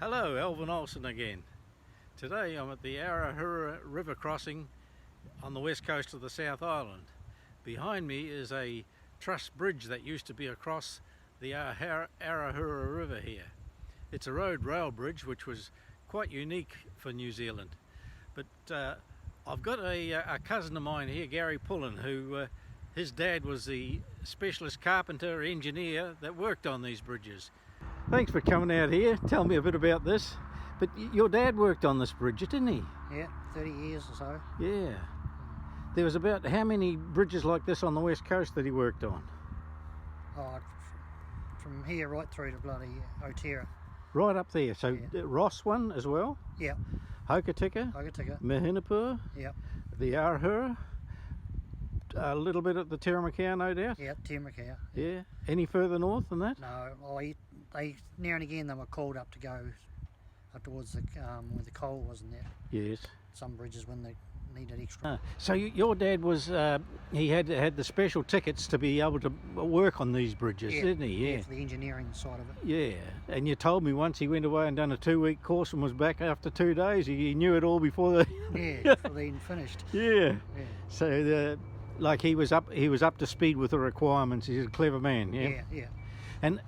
Hello, Alvin Olsen again. Today I'm at the Arahura river crossing on the west coast of the South Island. Behind me is a truss bridge that used to be across the Arahura river here. It's a road rail bridge which was quite unique for New Zealand. But I've got a cousin of mine here, Garry Pullan, who his dad was the specialist carpenter engineer that worked on these bridges. Thanks for coming out here. Tell me a bit about this. But your dad worked on this bridge, didn't he? Yeah, 30 years or so. Yeah. There was about how many bridges like this on the west coast that he worked on? Oh, from here right through to bloody Otira. Right up there. So Yeah. Ross one as well? Yeah. Hokitika? Hokitika. Mahinapur? Yeah. The Arahura? A little bit at the Tiramacau, no doubt? Yeah, Tiramacau. Yeah. Any further north than that? No, they now and again they were called up to go up towards the where the coal wasn't there. Yes. Some bridges when they needed extra. So your dad was, he had the special tickets to be able to work on these bridges, Yeah, didn't he? yeah, for the engineering side of it. Yeah, and you told me once he went away and done a 2-week course and was back after 2 days. He knew it all before the... Yeah, before they even finished. Yeah. Yeah. So like he was up to speed with the requirements. He's a clever man. Yeah. Yeah, yeah. And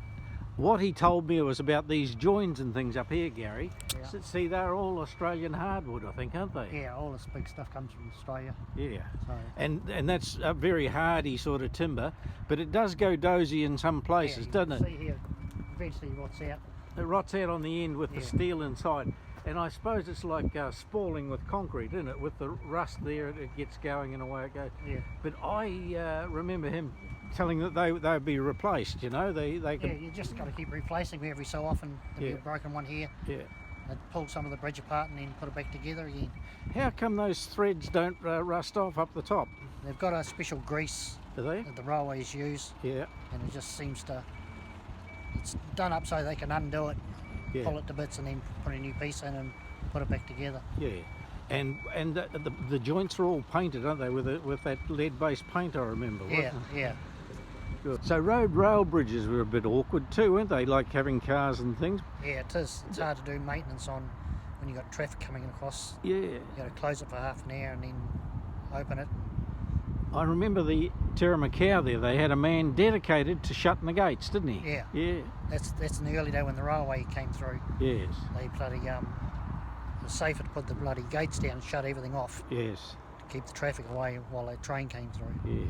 what he told me was about these joins and things up here, Gary. Yeah. See, they're all Australian hardwood, I think, aren't they? Yeah, all this big stuff comes from Australia. Yeah. So, And that's a very hardy sort of timber, but it does go dozy in some places, yeah, doesn't it? See here, eventually rots out. It rots out on the end with the Yeah. steel inside. And I suppose it's like spalling with concrete, isn't it? With the rust there, it gets going and away it goes. Yeah. But I remember him telling that they would be replaced, you know? They Yeah, could... you just got to keep replacing them every so often. There'll be Yeah. a broken one here. Yeah. They'd pull some of the bridge apart and then put it back together again. How come those threads don't rust off up the top? They've got a special grease Do they? that the railways use, Yeah. and it just seems to... It's done up so they can undo it, Yeah. pull it to bits, and then put a new piece in and put it back together. Yeah. And the joints are all painted, aren't they? With that lead-based paint, I remember. Yeah, wasn't it? yeah. Good. So road rail bridges were a bit awkward too, weren't they? Like having cars and things. Yeah, it is. It's hard to do maintenance on when you've got traffic coming across. Yeah. You got to close it for half an hour and then open it. I remember the Tiramacau there. They had a man dedicated to shutting the gates, didn't he? Yeah. Yeah. That's in the early day when the railway came through. Yes. They bloody it was safer to put the bloody gates down and shut everything off Yes. to keep the traffic away while the train came through. Yeah.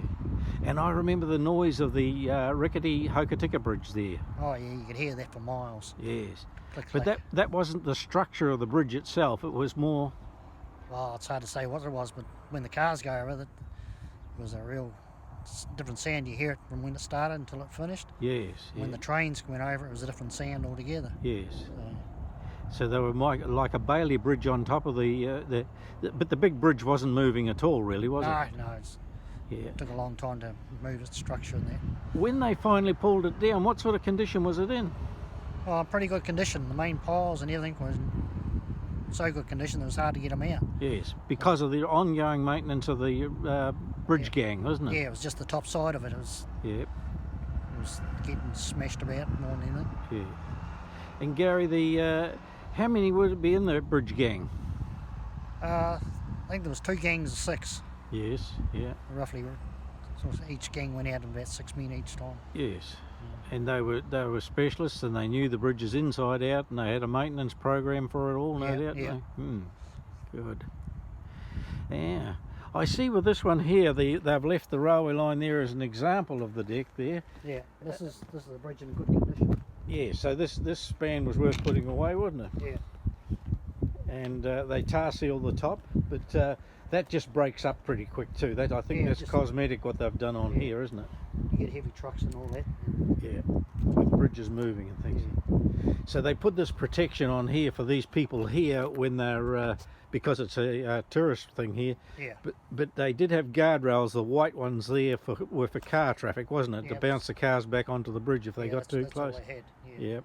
And I remember the noise of the rickety Hokitika bridge there. Oh yeah, you could hear that for miles. Yes. Click, But click. that wasn't the structure of the bridge itself. It was more... Well, it's hard to say what it was, but when the cars go over it was a real different sound. You hear it from when it started until it finished. Yes. When the trains went over, it was a different sound altogether. Yes. So, So they were like a Bailey bridge on top of but the big bridge wasn't moving at all, really, was it? no, Yeah. it took a long time to move its structure in there. When they finally pulled it down, what sort of condition was it in? Well, pretty good condition. The main piles and everything was in so good condition it was hard to get them out. Yes, because of the ongoing maintenance of the bridge gang, wasn't it? Yeah, it was just the top side of it. It was getting smashed about more than anything. Yeah. And Gary, how many would it be in the bridge gang? I think there was 2 gangs of 6, Yes, yeah, roughly. So each gang went out about 6 men each time. yes. And they were specialists, and they knew the bridges inside out, and they had a maintenance program for it all, no Yeah, doubt. yeah. Good. Yeah. I see with this one here, they've left the railway line there as an example of the deck there. Yeah, this is a bridge in good condition. Yeah. So this span was worth putting away, wasn't it? Yeah. And they tar seal the top, but that just breaks up pretty quick too. I think Yeah, that's just- cosmetic what they've done on Yeah. here, isn't it? You get heavy trucks and all that. Yeah, with bridges moving and things. So they put this protection on here for these people here when they're because it's a tourist thing here. Yeah. But they did have guardrails, the white ones there were for car traffic, wasn't it? Yeah, To bounce the cars back onto the bridge if they got too that's close. all they had. Yeah. Yeah.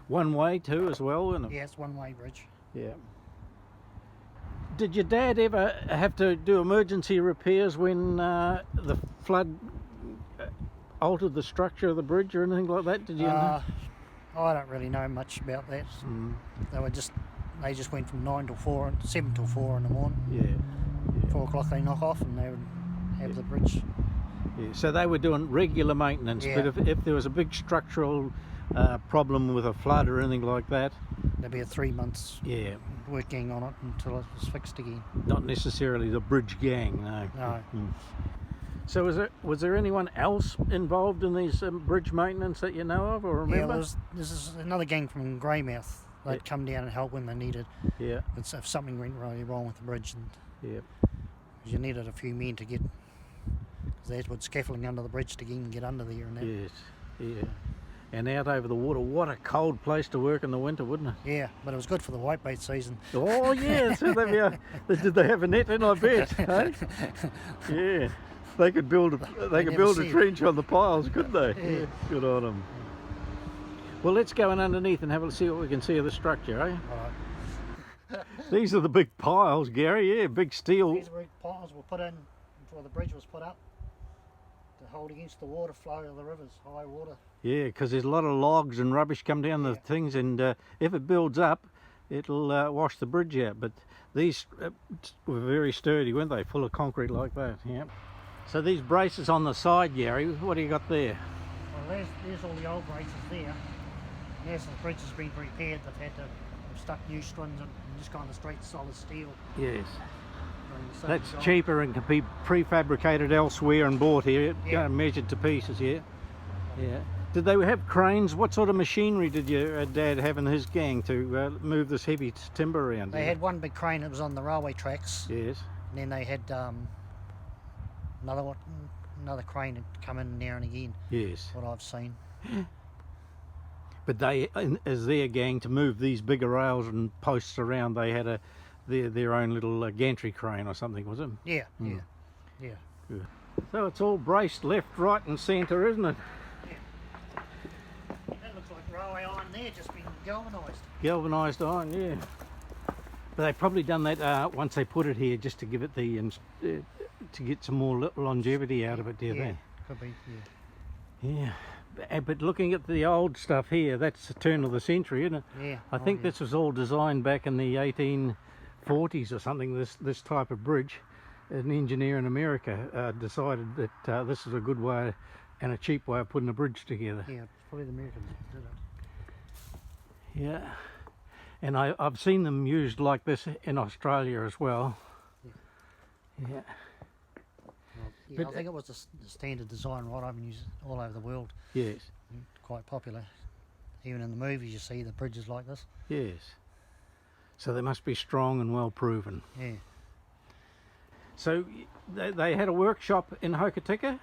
One way too as well, wasn't it? Yeah, it's one-way bridge. Yeah. Did your dad ever have to do emergency repairs when the flood altered the structure of the bridge or anything like that? Did you know? I don't really know much about that. Mm. They just went from 9 till 4, 7 till 4 in the morning. Yeah. 4 o'clock they knock off and they would have the bridge. Yeah. So they were doing regular maintenance, Yeah. but if there was a big structural problem with a flood or anything like that, There'd be a 3 months yeah, working on it until it was fixed again. not necessarily the bridge gang, no. No. Mm. So was there anyone else involved in these bridge maintenance that you know of or remember? Yeah, this is another gang from Greymouth. They'd come down and help when they needed. Yeah. If something went really wrong with the bridge, and Yeah. you needed a few men to get, because they had scaffolding under the bridge to get under there and that. Yes. Yeah. And out over the water, what a cold place to work in the winter, wouldn't it? Yeah, but it was good for the whitebait season. Oh yeah, so did they have a net in? I bet. Hey? Yeah, they could build a trench on the piles, couldn't they? Yeah. Good on them. Well, let's go in underneath and have a see what we can see of the structure, eh? Right. These are the big piles, Gary. Yeah, big steel. These piles were put in before the bridge was put up to hold against the water flow of the rivers, high water. Yeah, because there's a lot of logs and rubbish come down the things, and if it builds up, it'll wash the bridge out. But these were very sturdy, weren't they? Full of concrete like that. Yeah. So these braces on the side, Gary, what do you got there? Well, there's all the old braces there. And as the bridge has been repaired, they've had to stuck new strings and just gone to straight solid steel. Yes. So That's cheaper and can be prefabricated elsewhere and bought here, measured to pieces. Yeah. Yeah. Did they have cranes? What sort of machinery did your dad have in his gang to move this heavy timber around? They had one big crane that was on the railway tracks. Yes. And then they had another crane that come in now and again. Yes. What I've seen. But they, as their gang, to move these bigger rails and posts around, they had their own little gantry crane or something, was it? Yeah, yeah. Good. So it's all braced left, right and centre, isn't it? That looks like railway iron there, just been galvanised. Galvanised iron, yeah. But they've probably done that once they put it here, just to give it to get some more longevity out of it, do you think? Could be, Yeah. But looking at the old stuff here, that's the turn of the century, isn't it? Yeah. I think this was all designed back in the 1840s or something, this type of bridge. An engineer in America decided that this is a good way and a cheap way of putting a bridge together. Yeah, probably the Americans did it. Yeah. And I've seen them used like this in Australia as well. Yeah. Yeah, I think it was the standard design right over all over the world. Yes. Quite popular. Even in the movies you see the bridges like this. Yes. So they must be strong and well proven. Yeah. So they had a workshop in Hokitika?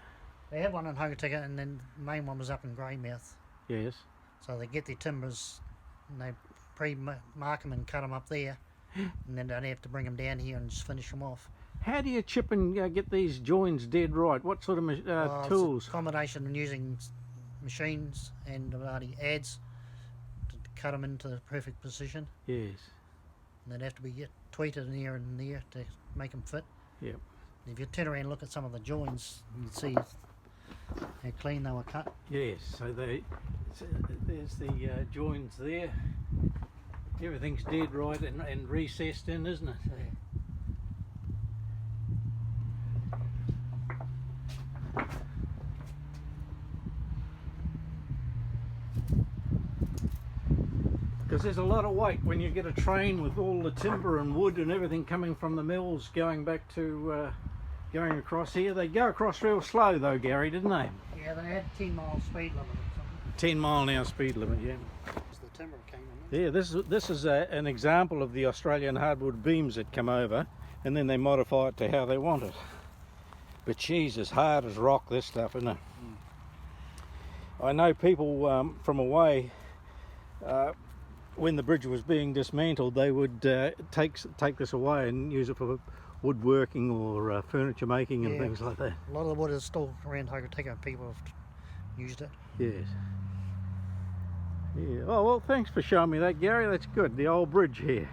They had one in Hokitika and then the main one was up in Greymouth. Yes. So they get their timbers and they pre-mark them and cut them up there and then they don't have to bring them down here and just finish them off. How do you chip and get these joins dead right? What sort of tools? It's a combination of using machines and adze to cut them into the perfect position. Yes. And they'd have to be tweeted in here and there to make them fit. Yep. If you turn around and look at some of the joins, you'd see how clean they were cut. Yes, so there's the joins there. Everything's dead right and recessed in, isn't it? Yeah. Because there's a lot of weight when you get a train with all the timber and wood and everything coming from the mills going back to going across here. They go across real slow though, Gary, didn't they? Yeah, they had 10-mile speed limit or something. 10-mile-an-hour speed limit, yeah. As the timber came in. Yeah, this is an example of the Australian hardwood beams that come over and then they modify it to how they want it. But geez, as hard as rock, this stuff, isn't it? I know people from away, when the bridge was being dismantled, they would take this away and use it for woodworking or furniture making and things like that. A lot of the wood is still around Hokitika. People have used it. Yes. Yeah. Oh well, thanks for showing me that, Gary. That's good. The old bridge here.